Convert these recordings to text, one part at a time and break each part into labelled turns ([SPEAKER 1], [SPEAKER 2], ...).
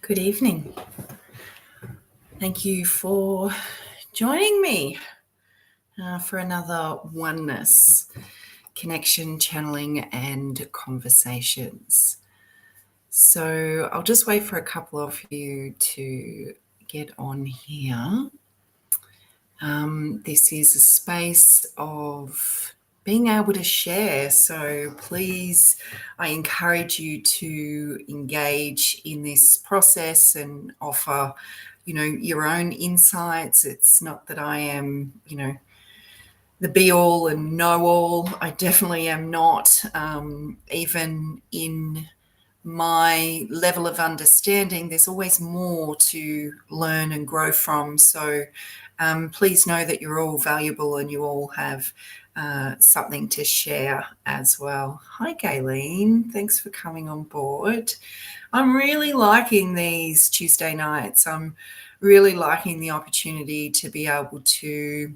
[SPEAKER 1] Good evening. Thank you for joining me for another Oneness connection, channeling, and conversations. So I'll just wait for a couple of you to get on here. This is a space of being able to share. So please, I encourage you to engage in this process and offer, your own insights. It's not that I am, the be all and know all. I definitely am not. Even in my level of understanding, there's always more to learn and grow from. So please know that you're all valuable and you all have something to share as well. Hi, Gayleen. Thanks for coming on board. I'm really liking these Tuesday nights. I'm really liking the opportunity to be able to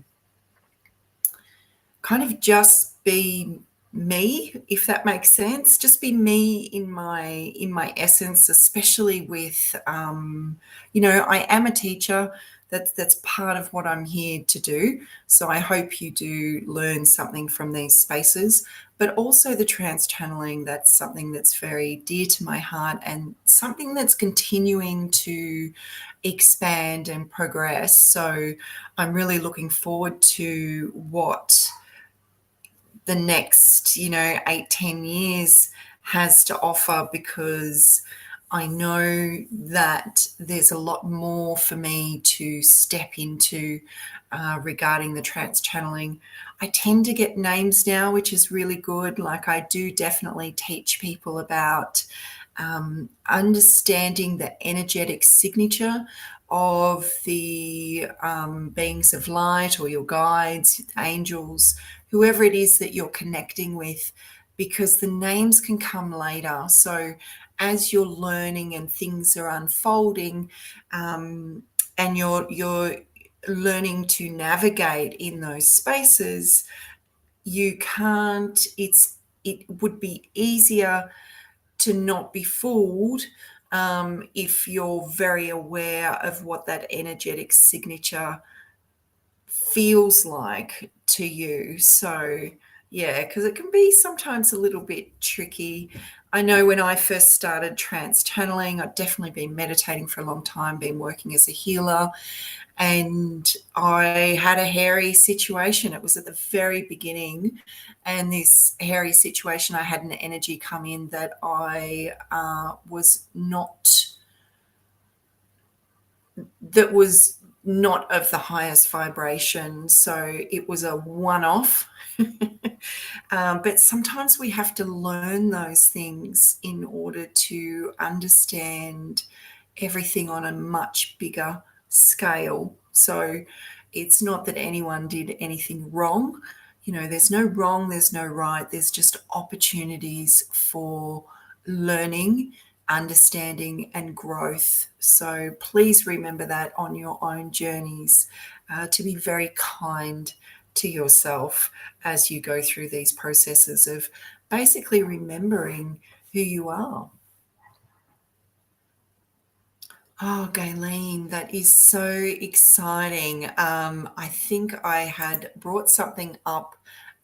[SPEAKER 1] kind of just be me, if that makes sense. Just be me in my essence, especially with I am a teacher. That's part of what I'm here to do. So I hope you do learn something from these spaces, but also the trance channeling. That's something that's very dear to my heart and something that's continuing to expand and progress. So I'm really looking forward to what the next 8-10 years has to offer, because I know that there's a lot more for me to step into regarding the trance channeling. I tend to get names now, which is really good. Like, I do definitely teach people about understanding the energetic signature of the beings of light, or your guides, angels, whoever it is that you're connecting with, because the names can come later. So as you're learning and things are unfolding, and you're learning to navigate in those spaces, you can't, it would be easier to not be fooled if you're very aware of what that energetic signature feels like to you. So yeah, because it can be sometimes a little bit tricky. I know when I first started trance channeling, I'd definitely been meditating for a long time, been working as a healer, and I had a hairy situation. It was at the very beginning, and this hairy situation, I had an energy come in that I was not of the highest vibration. So it was a one-off. But sometimes we have to learn those things in order to understand everything on a much bigger scale. So it's not that anyone did anything wrong. There's no wrong, there's no right. There's just opportunities for learning, understanding, and growth. So please remember that on your own journeys, to be very kind to yourself as you go through these processes of basically remembering who you are. Oh, Gayleen, that is so exciting. I think I had brought something up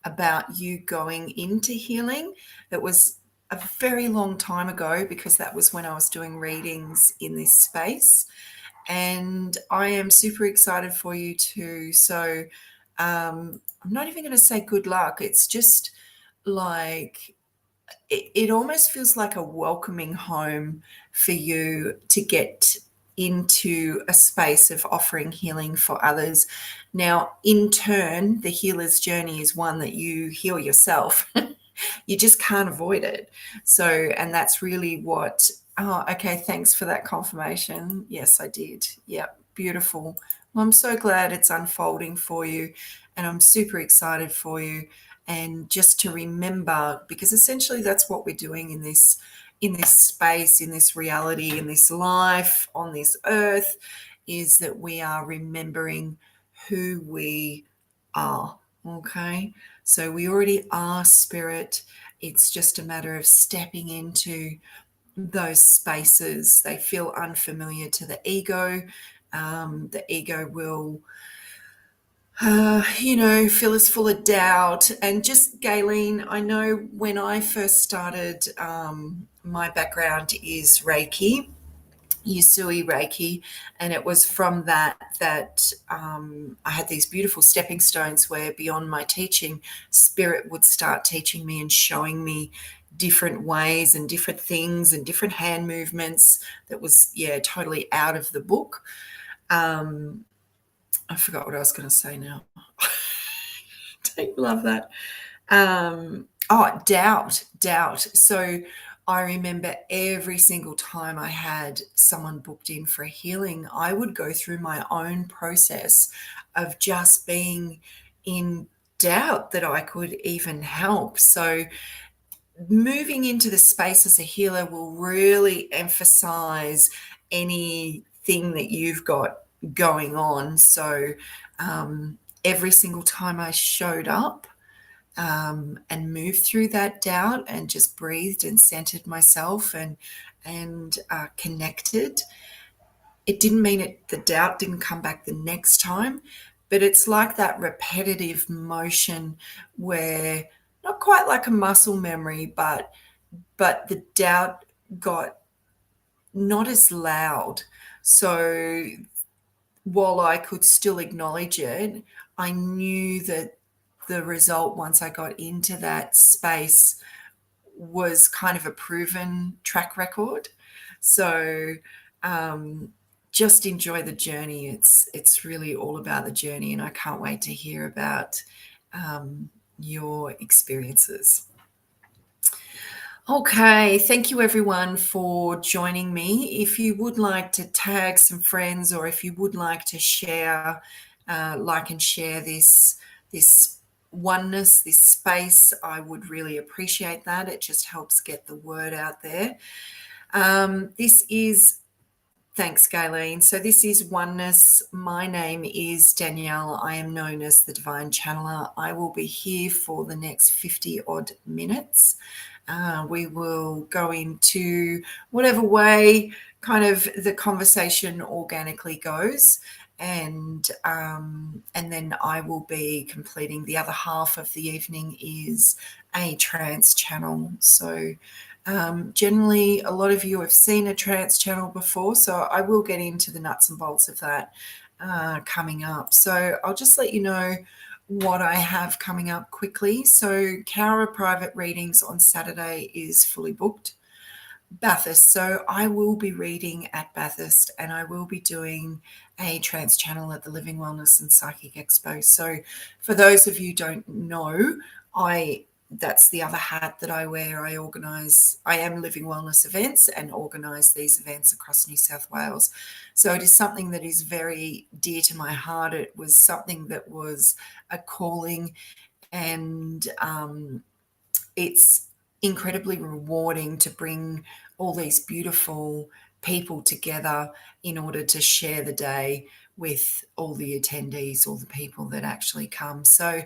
[SPEAKER 1] about you going into healing. It was a very long time ago, because that was when I was doing readings in this space. And I am super excited for you too. So I'm not even going to say good luck. It's just like, it almost feels like a welcoming home for you to get into a space of offering healing for others. Now, in turn, the healer's journey is one that you heal yourself. You just can't avoid it. So, and that's really what, oh, okay, thanks for that confirmation. Yes, I did. Yep, beautiful. Well, I'm so glad it's unfolding for you, and I'm super excited for you. And just to remember, because essentially that's what we're doing in this space, in this reality, in this life, on this earth, is that we are remembering who we are. Okay, so we already are spirit. It's just a matter of stepping into those spaces. They feel unfamiliar to the ego. The ego will, feel us full of doubt. And just, Gayleen, I know when I first started, my background is Reiki, Yusui Reiki, and it was from that I had these beautiful stepping stones where beyond my teaching, spirit would start teaching me and showing me different ways and different things and different hand movements that was, totally out of the book. I forgot what I was going to say now. Don't you love that? Doubt. So I remember every single time I had someone booked in for a healing, I would go through my own process of just being in doubt that I could even help. So moving into the space as a healer will really emphasize anything that you've got going on. So every single time I showed up, and moved through that doubt and just breathed and centered myself and connected. It didn't mean the doubt didn't come back the next time, but it's like that repetitive motion where, not quite like a muscle memory, but the doubt got not as loud. So while I could still acknowledge it, I knew that the result, once I got into that space, was kind of a proven track record. So just enjoy the journey. It's really all about the journey, and I can't wait to hear about your experiences. Okay, thank you everyone for joining me. If you would like to tag some friends, or if you would like to share, like and share this oneness, this space, I would really appreciate that. It just helps get the word out there. Thanks, Gayleen. So this is Oneness. My name is Danielle. I am known as the Divine Channeler. I will be here for the next 50 odd minutes. We will go into whatever way kind of the conversation organically goes. And then I will be completing the other half of the evening is a trance channel. So generally, a lot of you have seen a trance channel before, so I will get into the nuts and bolts of that coming up. So I'll just let you know what I have coming up quickly. So Cowra private readings on Saturday is fully booked. Bathurst. So I will be reading at Bathurst, and I will be doing a trance channel at the Living Wellness and Psychic Expo. So for those of you who don't know, that's the other hat that I wear. I am Living Wellness events and organise these events across New South Wales. So it is something that is very dear to my heart. It was something that was a calling, and it's incredibly rewarding to bring all these beautiful people together in order to share the day with all the attendees, all the people that actually come. So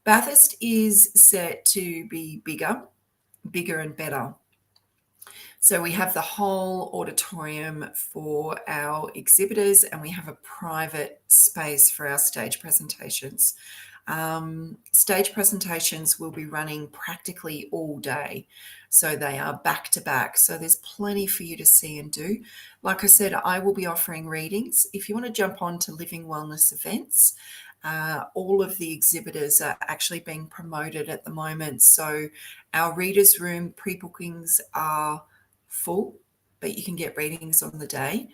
[SPEAKER 1] Bathurst is set to be bigger and better. So we have the whole auditorium for our exhibitors, and we have a private space for our stage presentations. Stage presentations will be running practically all day. So they are back to back. So there's plenty for you to see and do. Like I said, I will be offering readings. If you want to jump on to Living Wellness events, all of the exhibitors are actually being promoted at the moment. So our readers room pre-bookings are full, but you can get readings on the day.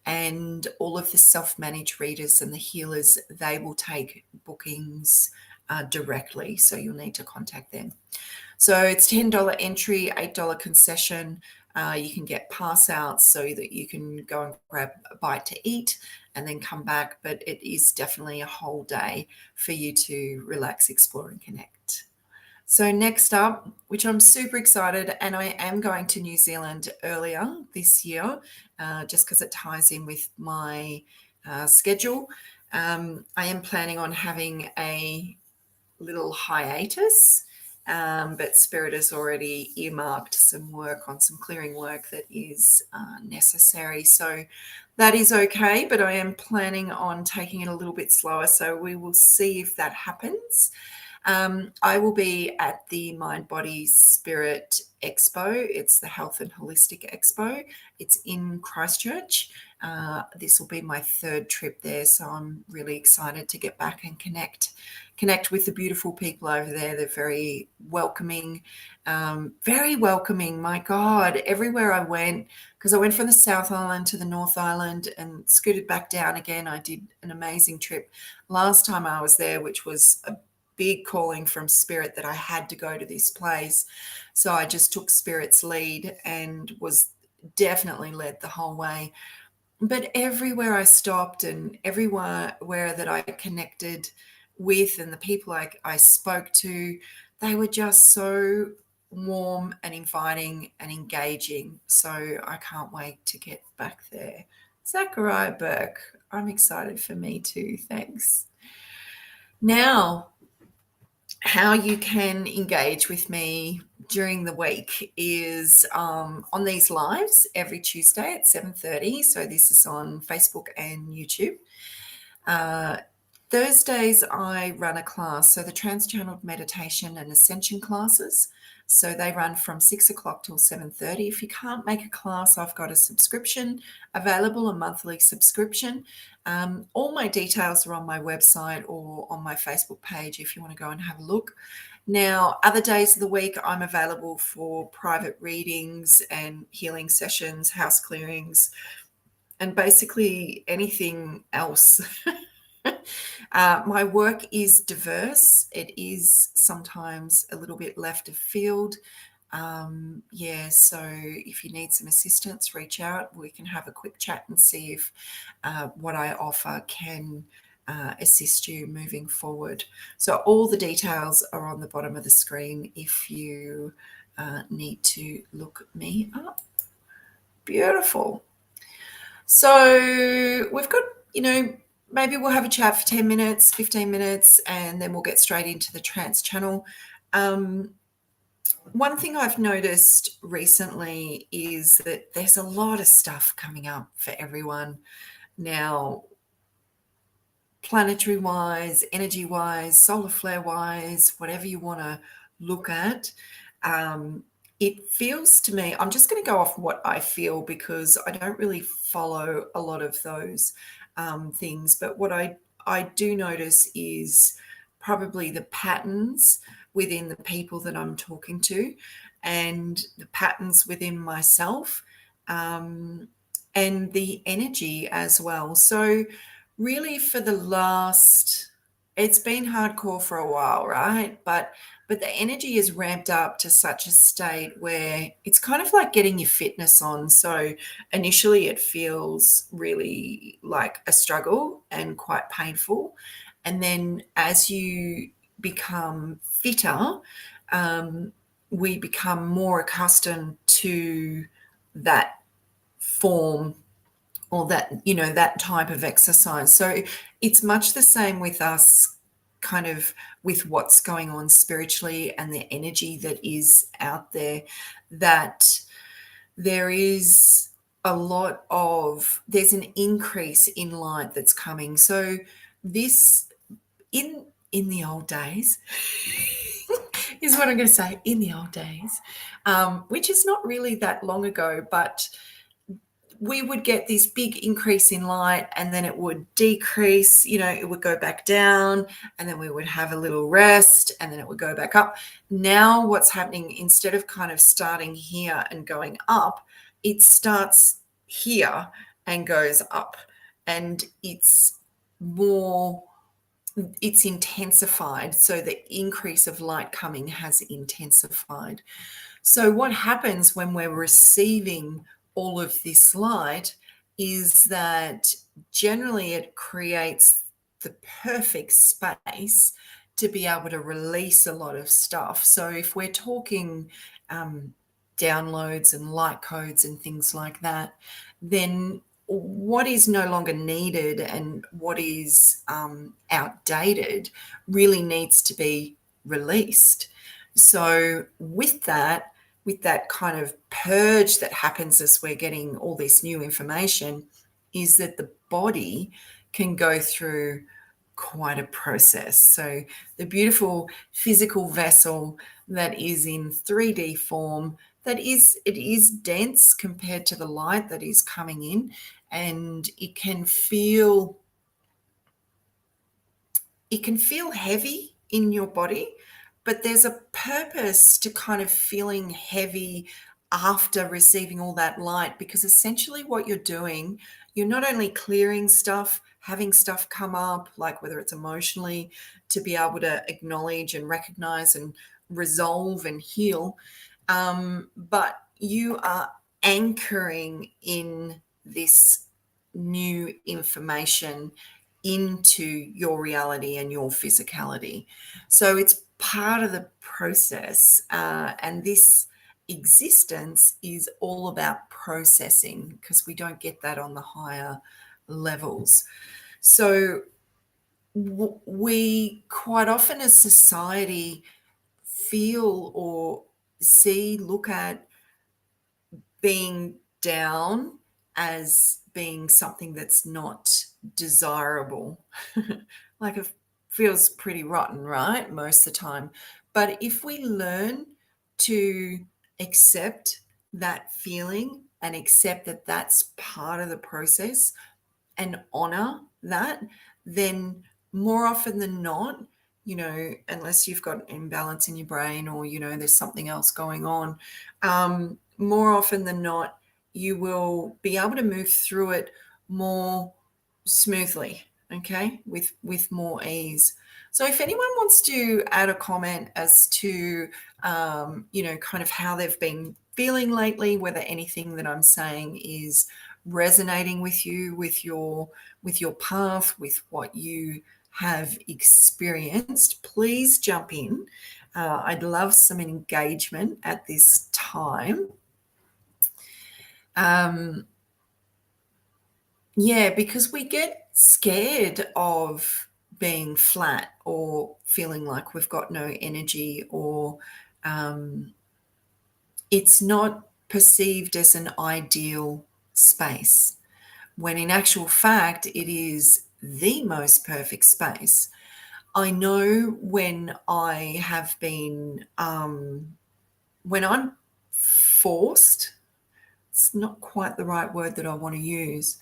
[SPEAKER 1] And all of the self-managed readers and the healers, they will take bookings directly. So you'll need to contact them. So it's $10 entry, $8 concession. You can get pass outs so that you can go and grab a bite to eat and then come back. But it is definitely a whole day for you to relax, explore, and connect. So next up, which I'm super excited, and I am going to New Zealand earlier this year, just because it ties in with my schedule. I am planning on having a little hiatus but Spirit has already earmarked some work on some clearing work that is necessary. So that is okay, but I am planning on taking it a little bit slower. So we will see if that happens. I will be at the Mind, Body, Spirit Expo. It's the Health and Holistic Expo. It's in Christchurch. This will be my third trip there, so I'm really excited to get back and connect with the beautiful people over there. They're very welcoming, very welcoming. My God, everywhere I went, because I went from the South Island to the North Island and scooted back down again. I did an amazing trip last time I was there, which was a big calling from Spirit that I had to go to this place. So I just took Spirit's lead and was definitely led the whole way. But everywhere I stopped and everywhere that I connected with and the people I spoke to, they were just so warm and inviting and engaging. So I can't wait to get back there. Zachariah Burke, I'm excited for me too. Thanks. Now, how you can engage with me during the week is on these lives every Tuesday at 7:30. So this is on Facebook and YouTube. Thursdays I run a class, so the trans-channeled meditation and ascension classes. So they run from 6 o'clock till 7:30. If you can't make a class, I've got a subscription available, a monthly subscription. All my details are on my website or on my Facebook page if you want to go and have a look. Now, other days of the week, I'm available for private readings and healing sessions, house clearings, and basically anything else. My work is diverse. It is sometimes a little bit left of field. So if you need some assistance, reach out. We can have a quick chat and see if what I offer can assist you moving forward. So all the details are on the bottom of the screen if you need to look me up. Beautiful. So we've got, maybe we'll have a chat for 10 minutes, 15 minutes, and then we'll get straight into the trance channel. One thing I've noticed recently is that there's a lot of stuff coming up for everyone now, planetary wise, energy wise, solar flare wise, whatever you want to look at. It feels to me, I'm just going to go off what I feel because I don't really follow a lot of those things. But what I do notice is probably the patterns within the people that I'm talking to and the patterns within myself and the energy as well. So really it's been hardcore for a while, right? But the energy is ramped up to such a state where it's kind of like getting your fitness on. So initially it feels really like a struggle and quite painful. And then as you become fitter, we become more accustomed to that form or that type of exercise. So it's much the same with us, kind of with what's going on spiritually and the energy that is out there, that there's an increase in light that's coming. So this in the old days is what I'm going to say, in the old days, which is not really that long ago, but we would get this big increase in light and then it would decrease, it would go back down and then we would have a little rest and then it would go back up. Now what's happening, instead of kind of starting here and going up, it starts here and goes up, and it's intensified. So the increase of light coming has intensified. So what happens when we're receiving all of this light is that generally it creates the perfect space to be able to release a lot of stuff. So if we're talking downloads and light codes and things like that, then what is no longer needed and what is outdated really needs to be released. So with that kind of purge that happens as we're getting all this new information, is that the body can go through quite a process. So the beautiful physical vessel that is in 3D form, it is dense compared to the light that is coming in, and it can feel heavy in your body, but there's a purpose to kind of feeling heavy after receiving all that light, because essentially what you're doing, you're not only clearing stuff, having stuff come up, like whether it's emotionally, to be able to acknowledge and recognize and resolve and heal, but you are anchoring in this new information into your reality and your physicality. So it's part of the process. And this existence is all about processing, because we don't get that on the higher levels. So we quite often as society feel or look at being down as being something that's not desirable. Like it feels pretty rotten, right? Most of the time. But if we learn to accept that feeling and accept that that's part of the process and honor that, then more often than not, unless you've got an imbalance in your brain or, there's something else going on, more often than not, you will be able to move through it more smoothly, okay, with more ease. So if anyone wants to add a comment as to, kind of how they've been feeling lately, whether anything that I'm saying is resonating with you, with your path, with what you have experienced, please jump in. I'd love some engagement at this time. Because we get scared of being flat or feeling like we've got no energy, or it's not perceived as an ideal space, when in actual fact it is the most perfect space. I know when I have been, when I'm forced, it's not quite the right word that I want to use.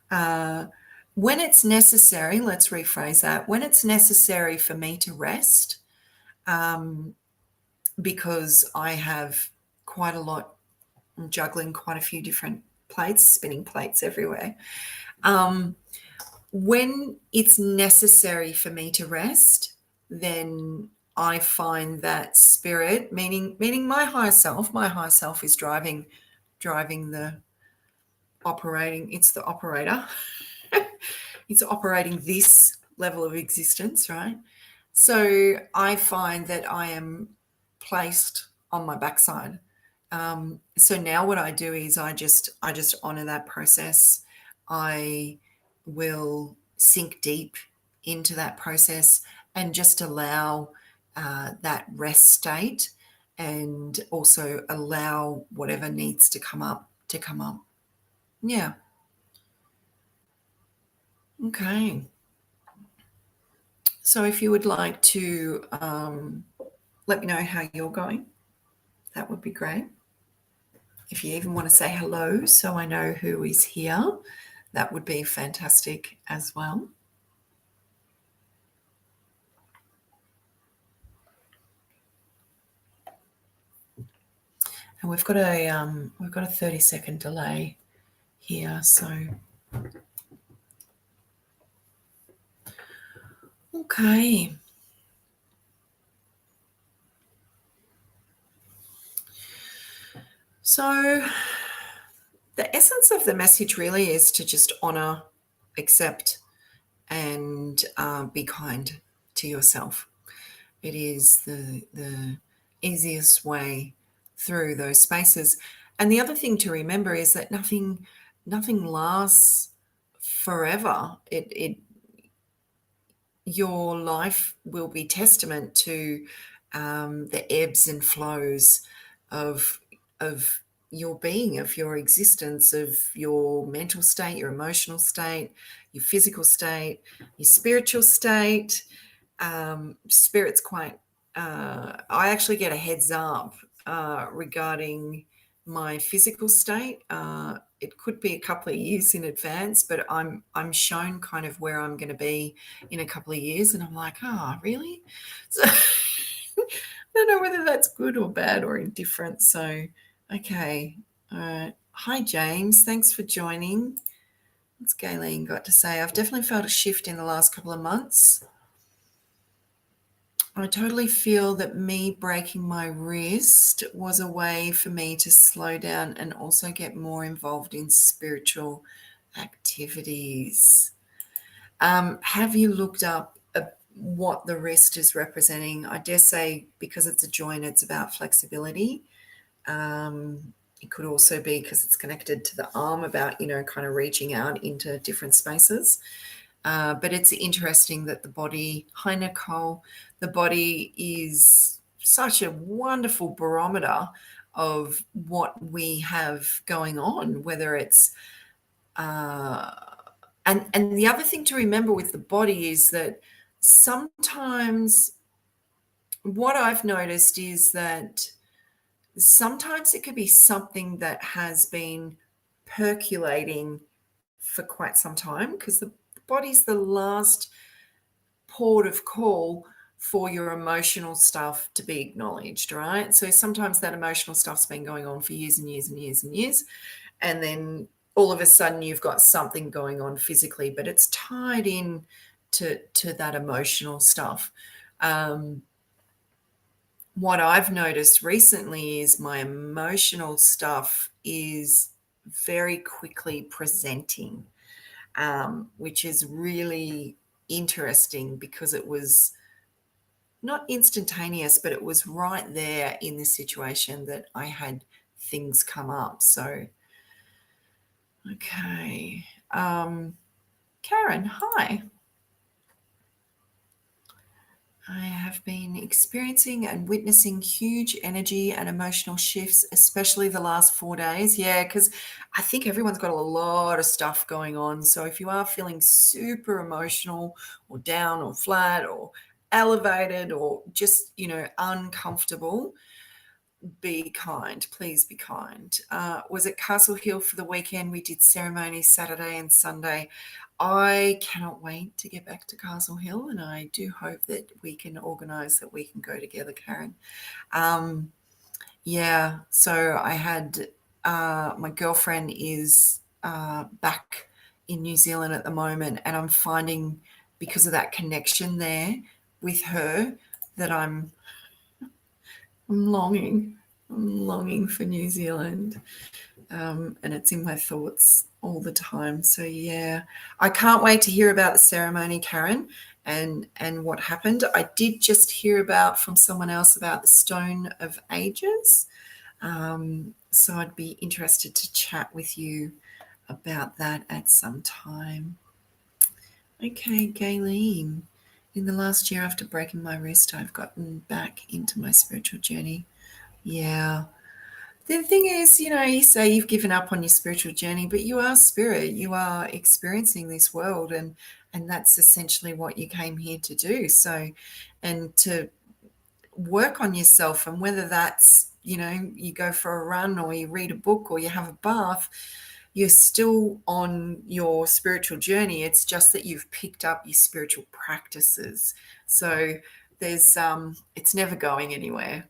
[SPEAKER 1] When it's necessary, let's rephrase that, when it's necessary for me to rest, because I have quite a lot, I'm juggling quite a few different plates, spinning plates everywhere. When it's necessary for me to rest, then I find that spirit, meaning my higher self is driving the operating, it's the operator. It's operating this level of existence, right? So I find that I am placed on my backside. So now what I do is I just honor that process. I will sink deep into that process and just allow that rest state, and also allow whatever needs to come up to come up. Yeah. Okay. So if you would like to let me know how you're going, that would be great. If you even want to say hello so I know who is here, that would be fantastic as well. And we've got a 30-second delay here, so okay. So the essence of the message really is to just honor, accept, and be kind to yourself. It is the easiest way through those spaces. And the other thing to remember is that nothing lasts forever. Your life will be testament to the ebbs and flows of your being, of your existence, of your mental state, your emotional state, your physical state, your spiritual state. Spirit's quite. I actually get a heads up regarding my physical state. It could be a couple of years in advance, but I'm shown kind of where I'm going to be in a couple of years, and I'm like, oh, really? So I don't know whether that's good or bad or indifferent. So, okay. All right. Hi, James. Thanks for joining. What's Gayleen got to say? I've definitely felt a shift in the last couple of months. I totally feel that me breaking my wrist was a way for me to slow down and also get more involved in spiritual activities. Have you looked up what the wrist is representing? I dare say because it's a joint, it's about flexibility. It could also be because it's connected to the arm, about, kind of reaching out into different spaces. But it's interesting that the body, hi Nicole, the body is such a wonderful barometer of what we have going on, whether it's and the other thing to remember with the body is that sometimes what I've noticed is that sometimes it could be something that has been percolating for quite some time, because the body's the last port of call for your emotional stuff to be acknowledged, right? So sometimes that emotional stuff's been going on for years and years and years and years, and then all of a sudden you've got something going on physically, but it's tied in to that emotional stuff. What I've noticed recently is my emotional stuff is very quickly presenting, which is really interesting because it was not instantaneous, but it was right there in the situation that I had things come up. So, okay. Karen, hi. I have been experiencing and witnessing huge energy and emotional shifts, especially the last 4 days. Yeah, because I think everyone's got a lot of stuff going on. So if you are feeling super emotional or down or flat or elevated or just, uncomfortable, be kind. Please be kind. Was at Castle Hill for the weekend. We did ceremonies Saturday and Sunday. I cannot wait to get back to Castle Hill, and I do hope that we can organise that we can go together, Karen. Yeah, so I had my girlfriend is back in New Zealand at the moment, and I'm finding, because of that connection there with her, that I'm longing. I'm longing for New Zealand, and it's in my thoughts all the time. So yeah, I can't wait to hear about the ceremony, Karen, and what happened. I did just hear about from someone else about the Stone of Ages, so I'd be interested to chat with you about that at some time. Okay, Gayleen. In the last year after breaking my wrist, I've gotten back into my spiritual journey. Yeah. The thing is, you say you've given up on your spiritual journey, but you are spirit. You are experiencing this world, and that's essentially what you came here to do. So, and to work on yourself, and whether that's, you go for a run or you read a book or you have a bath, you're still on your spiritual journey. It's just that you've picked up your spiritual practices. So there's it's never going anywhere.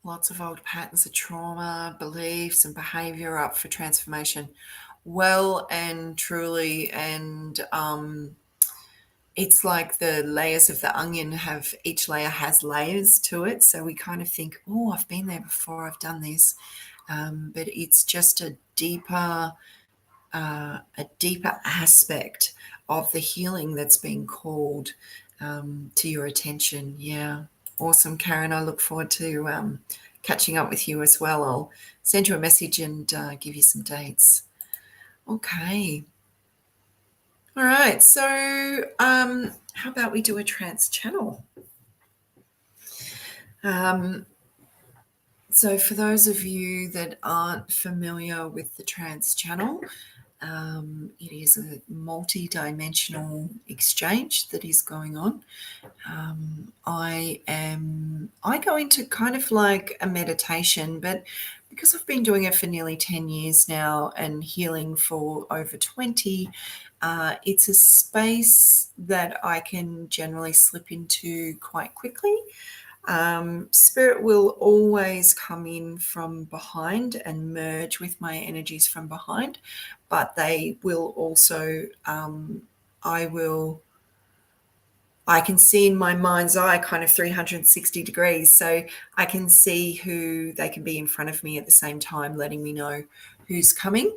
[SPEAKER 1] Lots of old patterns of trauma, beliefs, and behavior up for transformation. Well and truly, and it's like the layers of the onion each layer has layers to it. So we kind of think, oh, I've been there before, I've done this. But it's just a deeper aspect of the healing that's being called to your attention. Yeah. Awesome, Karen. I look forward to catching up with you as well. I'll send you a message and give you some dates. Okay. All right. So how about we do a trance channel? So for those of you that aren't familiar with the trance channel, it is a multi-dimensional exchange that is going on. I go into kind of like a meditation, but because I've been doing it for nearly 10 years now and healing for over 20, it's a space that I can generally slip into quite quickly. Spirit will always come in from behind and merge with my energies from behind, but they will also, I will I can see in my mind's eye kind of 360 degrees. So I can see who they can be in front of me at the same time, letting me know who's coming.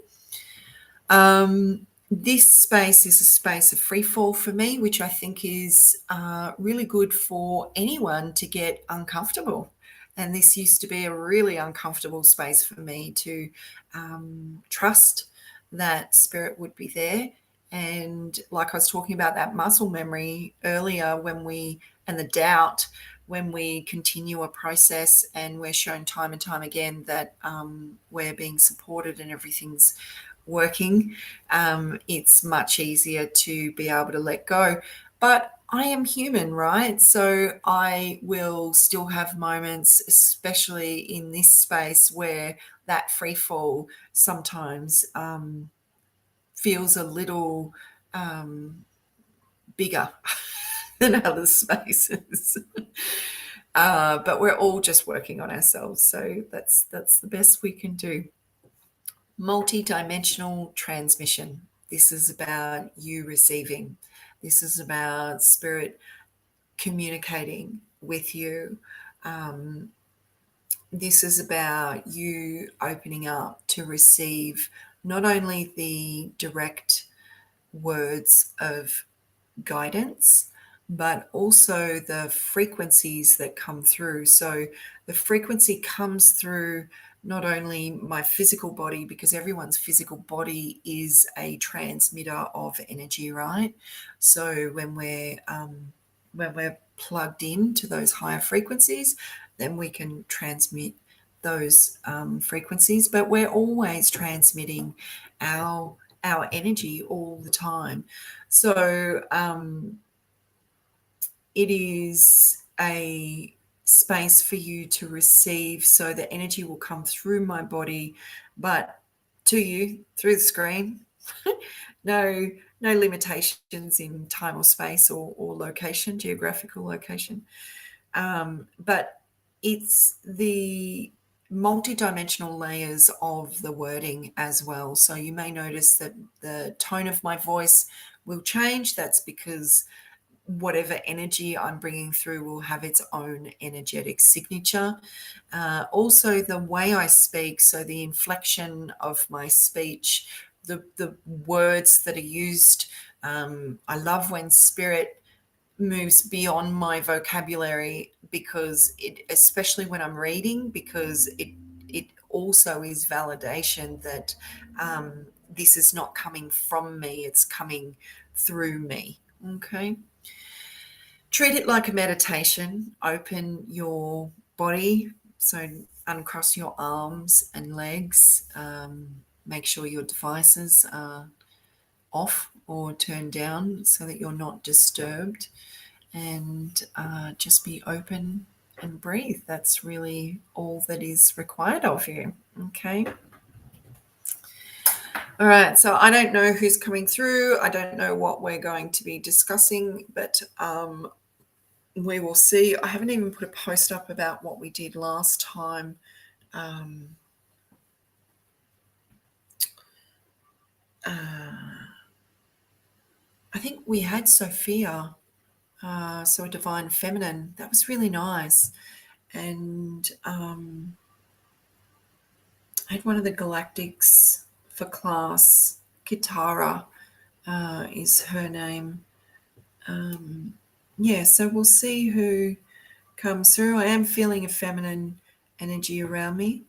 [SPEAKER 1] This space is a space of free fall for me, which I think is really good for anyone to get uncomfortable. And this used to be a really uncomfortable space for me to trust that spirit would be there. And like I was talking about that muscle memory earlier, and the doubt, when we continue a process and we're shown time and time again that we're being supported and everything's working, it's much easier to be able to let go. But I am human, right? So I will still have moments, especially in this space, where that free fall sometimes feels a little bigger than other spaces. But we're all just working on ourselves, so that's the best we can do. Multi-dimensional transmission. This is about you receiving. This is about spirit communicating with you. This is about you opening up to receive not only the direct words of guidance, but also the frequencies that come through. So the frequency comes through not only my physical body, because everyone's physical body is a transmitter of energy, right? So when we're plugged into those higher frequencies, then we can transmit those frequencies. But we're always transmitting our energy all the time. So it is a space for you to receive, so the energy will come through my body, but to you through the screen. no limitations in time or space or location, geographical location. But it's the multi-dimensional layers of the wording as well. So you may notice that the tone of my voice will change. That's because whatever energy I'm bringing through will have its own energetic signature. Also, the way I speak, so the inflection of my speech, the words that are used. I love when spirit moves beyond my vocabulary, because especially when I'm reading, because it also is validation that this is not coming from me, it's coming through me. Okay. Treat it like a meditation. Open your body, so uncross your arms and legs. Make sure your devices are off or turned down so that you're not disturbed, and just be open and breathe. That's really all that is required of you. Okay. All right. So I don't know who's coming through. I don't know what we're going to be discussing, but we will see. I haven't even put a post up about what we did last time. I think we had Sophia, so a divine feminine. That was really nice. And I had one of the galactics for class. Kitara is her name. Yeah, so we'll see who comes through. I am feeling a feminine energy around me,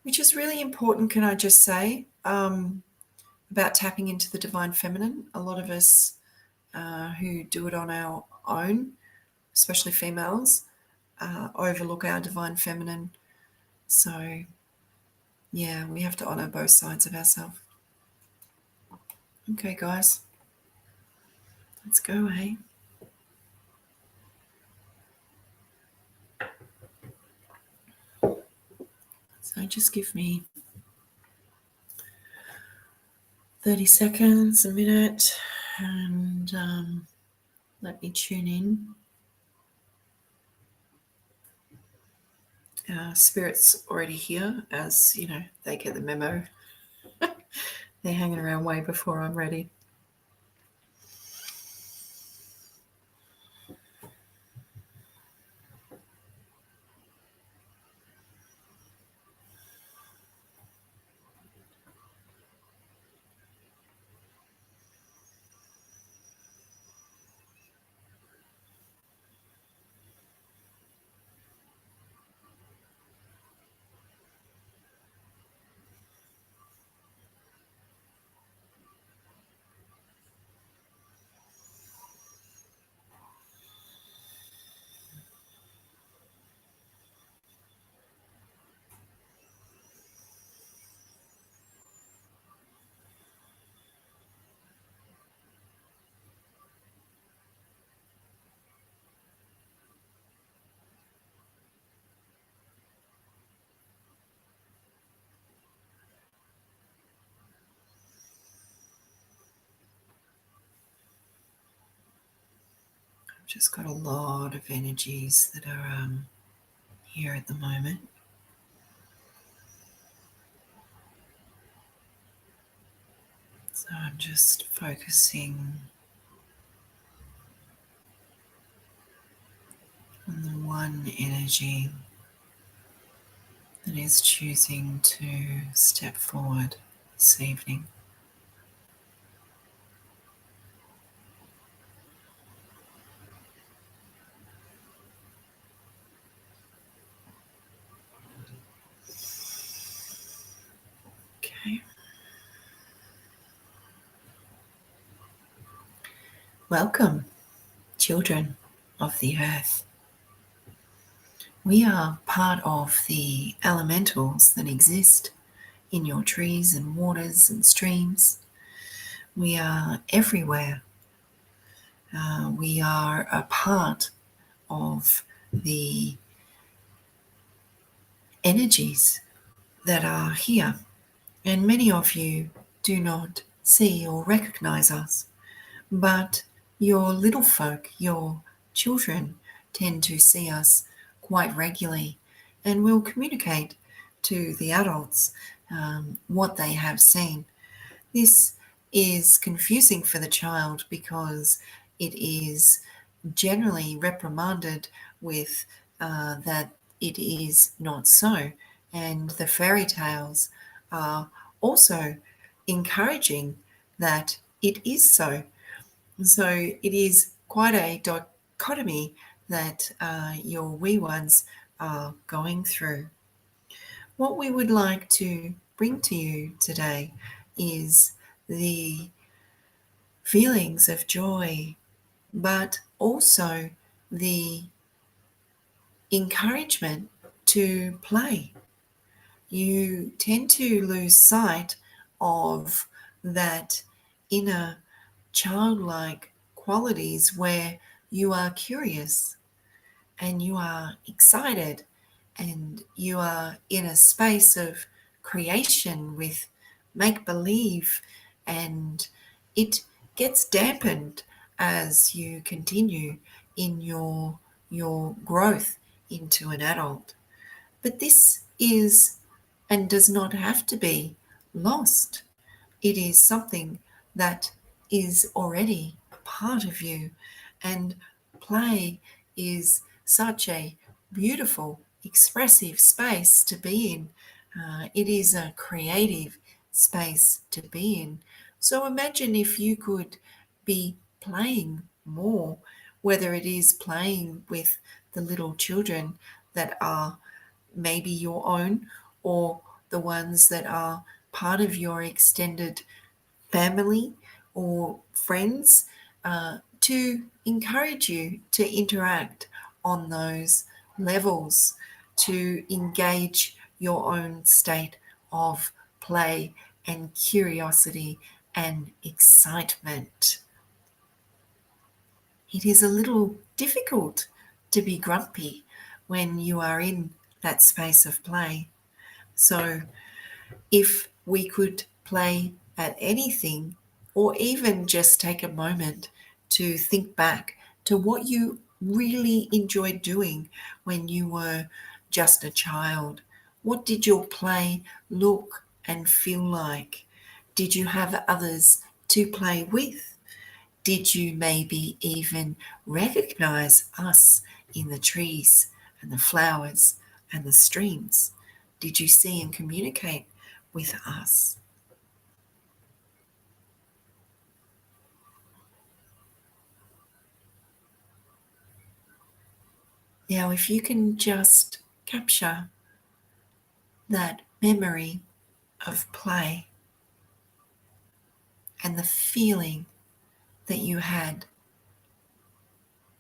[SPEAKER 1] which is really important, can I just say? about tapping into the divine feminine. A lot of us who do it on our own, especially females, overlook our divine feminine. So, yeah, we have to honor both sides of ourselves. Okay, guys, let's go, hey? So just give me 30 seconds, a minute, and let me tune in. Spirit's already here, as you know, they get the memo. They're hanging around way before I'm ready. I've just got a lot of energies that are here at the moment. So I'm just focusing on the one energy that is choosing to step forward this evening. Okay. Welcome, children of the earth. We are part of the elementals that exist in your trees and waters and streams. We are everywhere. We are a part of the energies that are here. And many of you do not see or recognize us, but your little folk, your children, tend to see us quite regularly and will communicate to the adults what they have seen. This is confusing for the child because it is generally reprimanded with that it is not so. And the fairy tales are also encouraging that it is so. So it is quite a dichotomy that your wee ones are going through. What we would like to bring to you today is the feelings of joy, but also the encouragement to play. You tend to lose sight of that inner childlike qualities where you are curious and you are excited and you are in a space of creation with make believe, and it gets dampened as you continue in your growth into an adult. But this is and does not have to be lost. It is something that is already a part of you, and play is such a beautiful, expressive space to be in. It is a creative space to be in. So imagine if you could be playing more, whether it is playing with the little children that are maybe your own or the ones that are part of your extended family or friends to encourage you to interact on those levels, to engage your own state of play and curiosity and excitement. It is a little difficult to be grumpy when you are in that space of play. So if we could play at anything, or even just take a moment to think back to what you really enjoyed doing when you were just a child. What did your play look and feel like? Did you have others to play with? Did you maybe even recognize us in the trees and the flowers and the streams? Did you see and communicate with us? Now, if you can just capture that memory of play and the feeling that you had,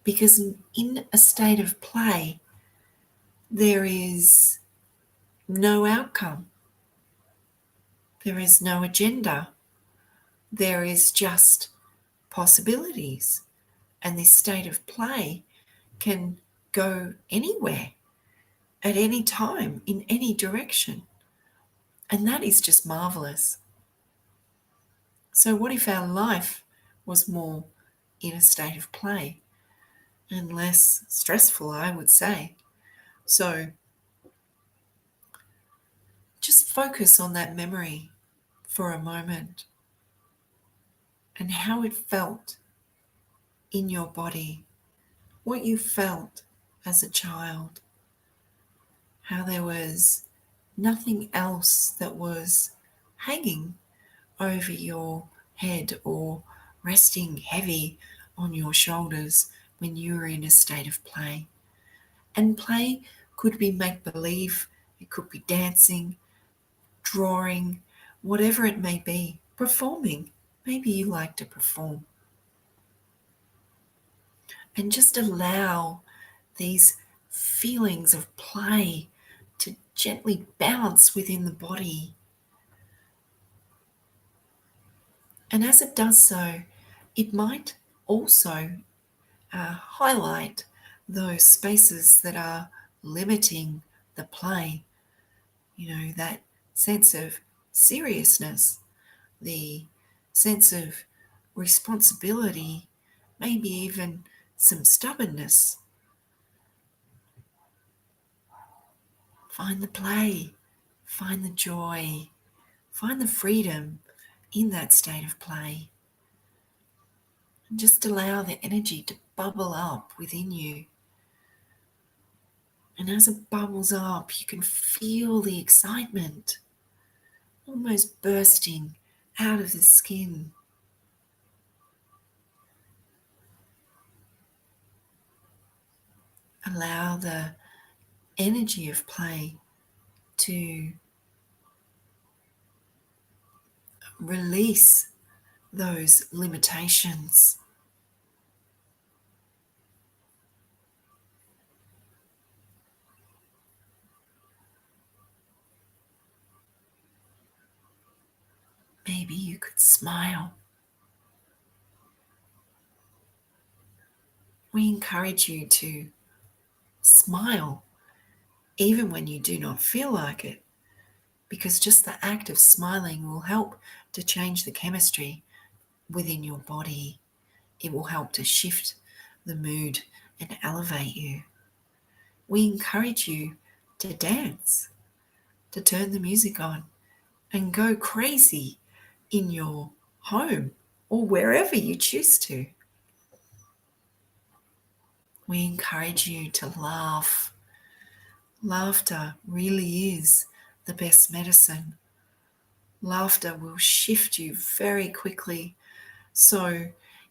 [SPEAKER 1] because in a state of play, there is no outcome, there is no agenda, there is just possibilities. And this state of play can go anywhere, at any time, in any direction. And that is just marvelous. So, what if our life was more in a state of play and less stressful, I would say? So, just focus on that memory for a moment and how it felt in your body, what you felt as a child, how there was nothing else that was hanging over your head or resting heavy on your shoulders when you were in a state of play. And play could be make believe, it could be dancing, drawing, whatever it may be, performing. Maybe you like to perform. And just allow these feelings of play to gently bounce within the body. And as it does so, it might also highlight those spaces that are limiting the play. You know, that sense of seriousness, the sense of responsibility, maybe even some stubbornness. Find the play, find the joy, find the freedom in that state of play. And just allow the energy to bubble up within you. And as it bubbles up, you can feel the excitement almost bursting out of the skin. Allow the energy of play to release those limitations. Maybe you could smile. We encourage you to smile even when you do not feel like it, because just the act of smiling will help to change the chemistry within your body. It will help to shift the mood and elevate you. We encourage you to dance, to turn the music on and go crazy in your home or wherever you choose to. We encourage you to laugh. Laughter really is the best medicine. Laughter will shift you very quickly. So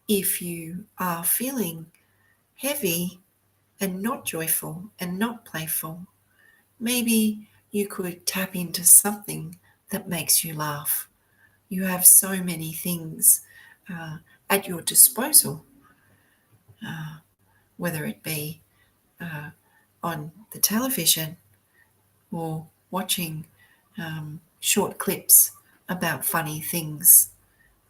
[SPEAKER 1] if you are feeling heavy and not joyful and not playful, maybe you could tap into something that makes you laugh. You have so many things at your disposal, whether it be on the television or watching short clips about funny things.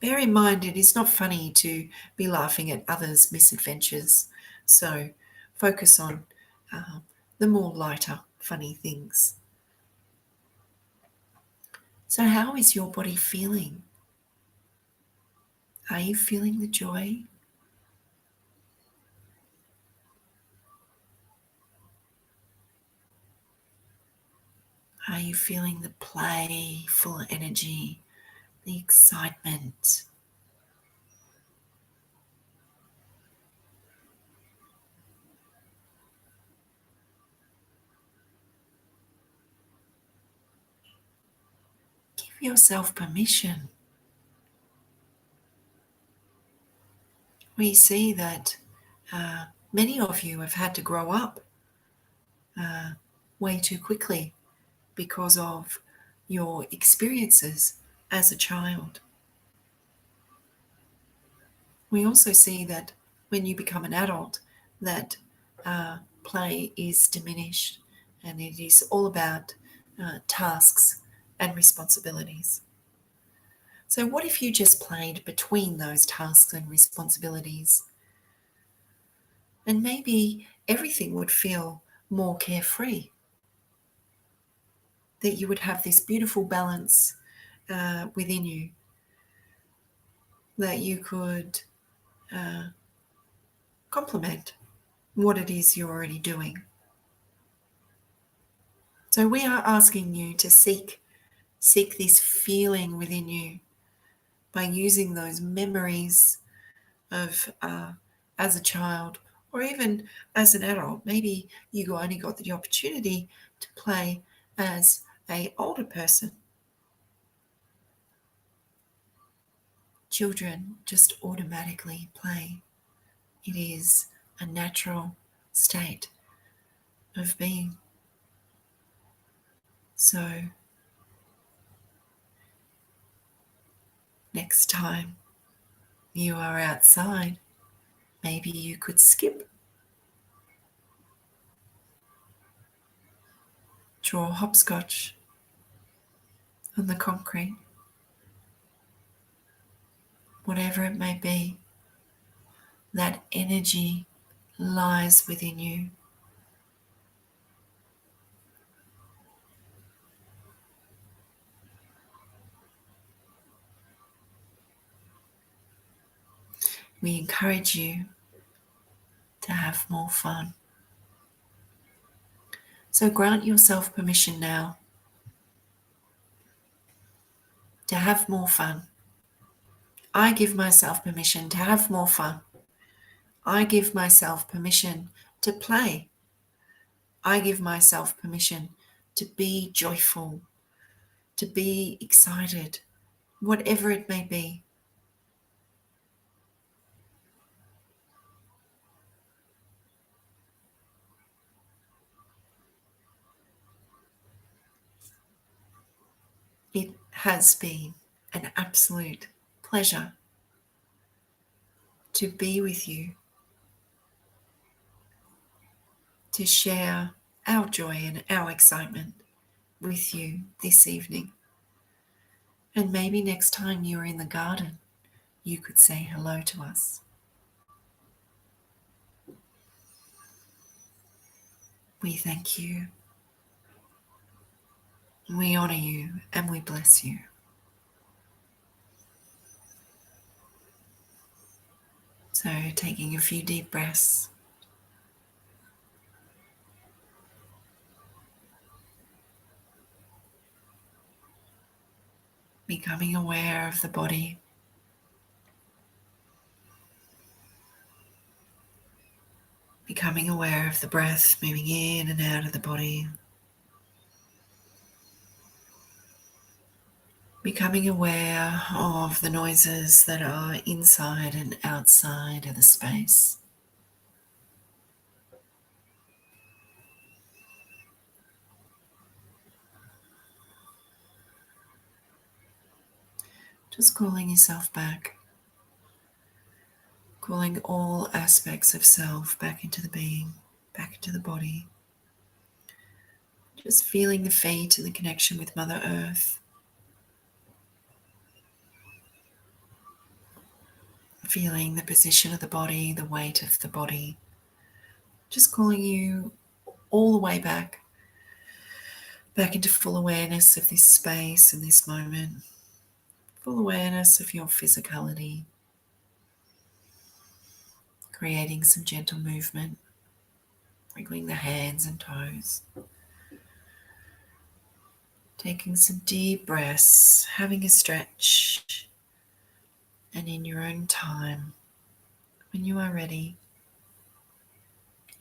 [SPEAKER 1] Bear in mind, it is not funny to be laughing at others' misadventures. So focus on the more lighter, funny things. So how is your body feeling? Are you feeling the joy? Are you feeling the playful energy, the excitement? Give yourself permission. We see that many of you have had to grow up way too quickly because of your experiences as a child. We also see that when you become an adult, that play is diminished and it is all about tasks and responsibilities. So what if you just played between those tasks and responsibilities? And maybe everything would feel more carefree. That you would have this beautiful balance within you. That you could complement what it is you're already doing. So we are asking you to seek this feeling within you by using those memories of as a child or even as an adult. Maybe you only got the opportunity to play as an older person. Children just automatically play. It is a natural state of being. So next time you are outside, maybe you could skip, draw hopscotch on the concrete, whatever it may be. That energy lies within you. We encourage you to have more fun. So grant yourself permission now to have more fun. I give myself permission to have more fun. I give myself permission to play. I give myself permission to be joyful, to be excited, whatever it may be. It has been an absolute pleasure to be with you, to share our joy and our excitement with you this evening. And maybe next time you're in the garden, you could say hello to us. We thank you, we honor you, and we bless you. So taking a few deep breaths. Becoming aware of the body. Becoming aware of the breath moving in and out of the body. Becoming aware of the noises that are inside and outside of the space. Just calling yourself back, calling all aspects of self back into the being, back into the body. Just feeling the feet and the connection with Mother Earth. Feeling the position of the body, the weight of the body. Just calling you all the way back into full awareness of this space and this moment. Full awareness of your physicality. Creating some gentle movement. Wriggling the hands and toes. Taking some deep breaths, having a stretch. And in your own time, when you are ready,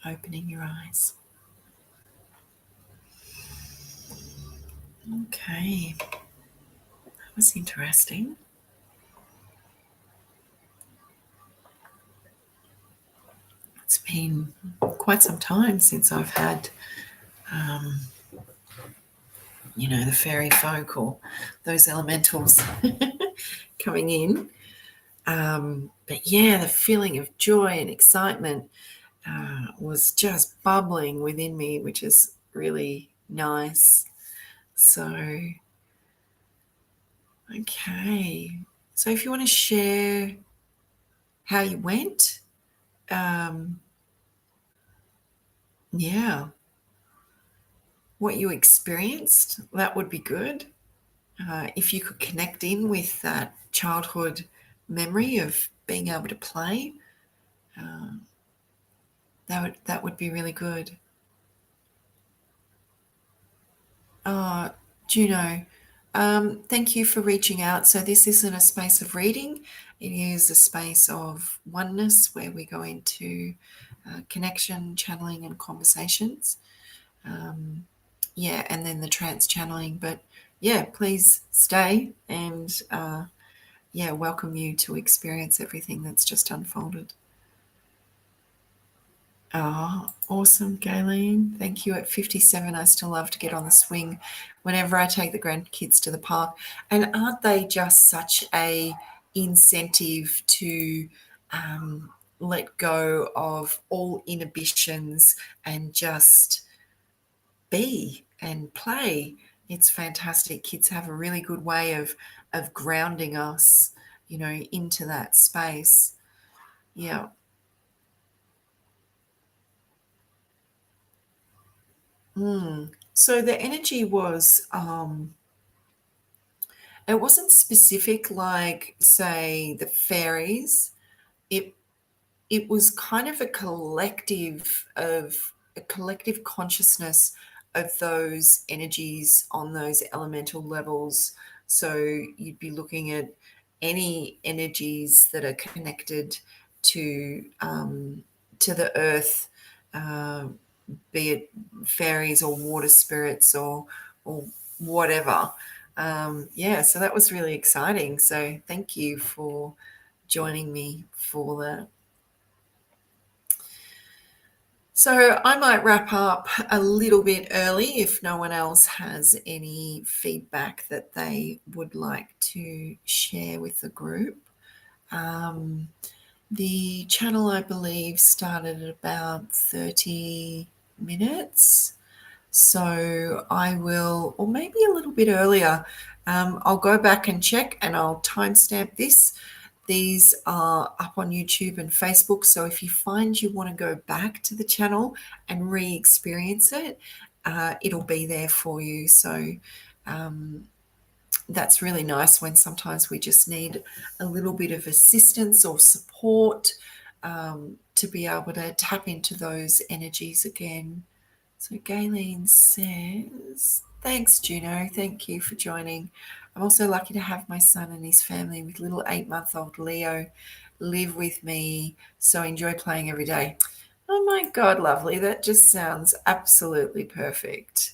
[SPEAKER 1] opening your eyes. Okay, that was interesting. It's been quite some time since I've had, the fairy folk or those elementals coming in. But yeah, the feeling of joy and excitement was just bubbling within me, which is really nice. So, okay. So if you want to share how you went, what you experienced, that would be good. If you could connect in with that childhood memory of being able to play, that would be really good. Juno, thank you for reaching out. So this isn't a space of reading. It is a space of oneness where we go into connection, channeling and conversations. And then the trance channeling. But yeah, please stay and welcome you to experience everything that's just unfolded. Oh, awesome, Galen. Thank you. At 57, I still love to get on the swing whenever I take the grandkids to the park. And aren't they just such a incentive to let go of all inhibitions and just be and play? It's fantastic. Kids have a really good way of grounding us, into that space. Yeah. So the energy was, it wasn't specific like, say, the fairies. It it was kind of a collective consciousness of those energies on those elemental levels. So you'd be looking at any energies that are connected to the earth, uh, be it fairies or water spirits or whatever. So that was really exciting. So thank you for joining me for that. So I might wrap up a little bit early if no one else has any feedback that they would like to share with the group. The channel, I believe, started at about 30 minutes. So I will, or maybe a little bit earlier, I'll go back and check and I'll timestamp this. These are up on YouTube and Facebook. So if you find you want to go back to the channel and re-experience it, it'll be there for you. So that's really nice when sometimes we just need a little bit of assistance or support to be able to tap into those energies again. So Galen says, thanks, Juno. Thank you for joining. I'm also lucky to have my son and his family with little 8-month-old Leo live with me. So enjoy playing every day. Oh my God, lovely. That just sounds absolutely perfect.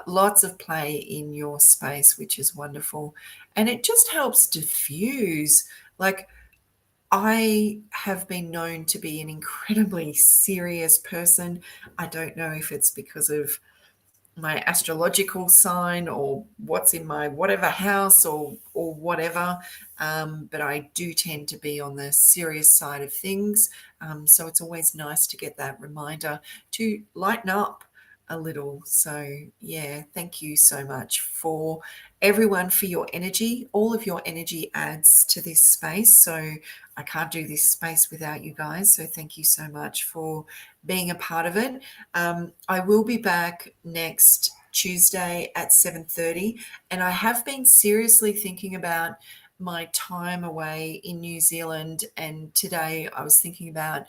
[SPEAKER 1] Lots of play in your space, which is wonderful. And it just helps diffuse. Like, I have been known to be an incredibly serious person. I don't know if it's because of my astrological sign or what's in my whatever house or whatever. But I do tend to be on the serious side of things. So it's always nice to get that reminder to lighten up a little. So yeah, thank you so much for everyone for your energy. All of your energy adds to this space. So I can't do this space without you guys. So thank you so much for being a part of it. I will be back next Tuesday at 7:30, and I have been seriously thinking about my time away in New Zealand. And today I was thinking about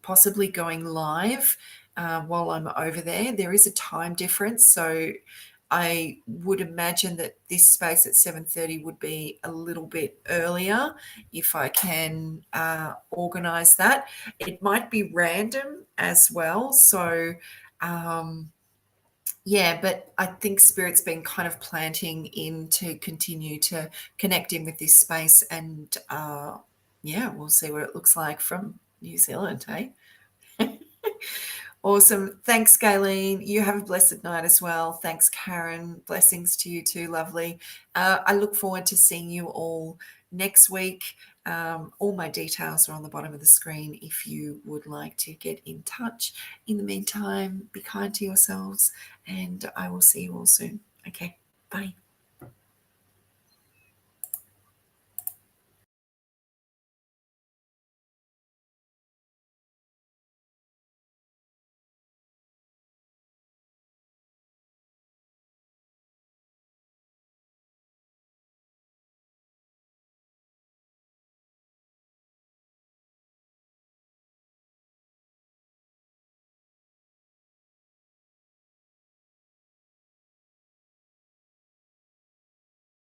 [SPEAKER 1] possibly going live while I'm over there. There is a time difference, so I would imagine that this space at 7:30 would be a little bit earlier if I can organise that. It might be random as well. So, yeah, but I think Spirit's been kind of planting in to continue to connect in with this space. And yeah, we'll see what it looks like from New Zealand, hey? Awesome. Thanks, Galen. You have a blessed night as well. Thanks, Karen. Blessings to you too, lovely. I look forward to seeing you all next week. All my details are on the bottom of the screen if you would like to get in touch. In the meantime, be kind to yourselves, and I will see you all soon. Okay, bye.